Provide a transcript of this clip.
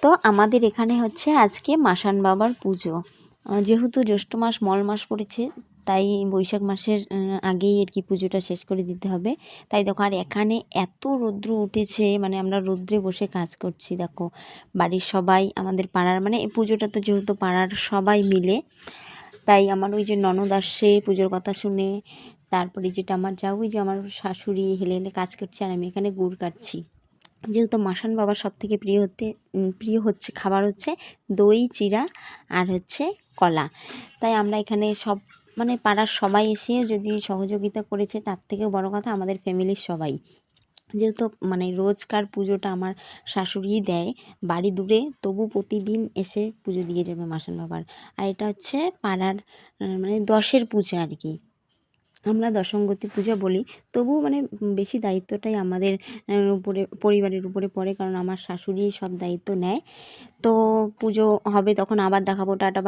তো আমাদের এখানে হচ্ছে আজকে মাসান বাবার পুজো। যেহেতু জ্যৈষ্ঠ মাস মল মাস পড়েছে, তাই বৈশাখ মাসের আগেই আর কি পুজোটা শেষ করে দিতে হবে। তাই দেখো, আর এখানে এত রৌদ্র উঠেছে, মানে আমরা রৌদ্রে বসে কাজ করছি। দেখো, বাড়ির সবাই, আমাদের পাড়ার, মানে এই পুজোটা তো যেহেতু পাড়ার সবাই মিলে, তাই আমার ওই যে ননদ আসছে পুজোর কথা শুনে। তারপরে যেটা আমার ওই যে আমার শাশুড়ি হেলে হেলে কাজ করছে, আর আমি এখানে গুড় কাটছি। যেহেতু মাসান বাবার সবথেকে প্রিয় হচ্ছে খাবার হচ্ছে দই চিড়া আর হচ্ছে কলা। তাই আমরা এখানে সব, মানে পাড়ার সবাই এসে যদি সহযোগিতা করেছে, তার থেকেও বড় কথা আমাদের ফ্যামিলির সবাই। যেহেতু মানে রোজকার পুজোটা আমার শাশুড়িই দেয়, বাড়ি দূরে, তবু প্রতিদিন এসে পুজো দিয়ে যাবে মাসান বাবার। আর এটা হচ্ছে পাড়ার মানে 10-এর পূজা আর কি, আমরা দশমগতি পূজা বলি। তবুও মানে বেশি দায়িত্বটাই আমাদের উপরে, পরিবারের উপরে পড়ে, কারণ আমার শাশুড়ি সব দায়িত্ব নেয়। তো পুজো হবে, তখন আবার দেখাবো। টাটা।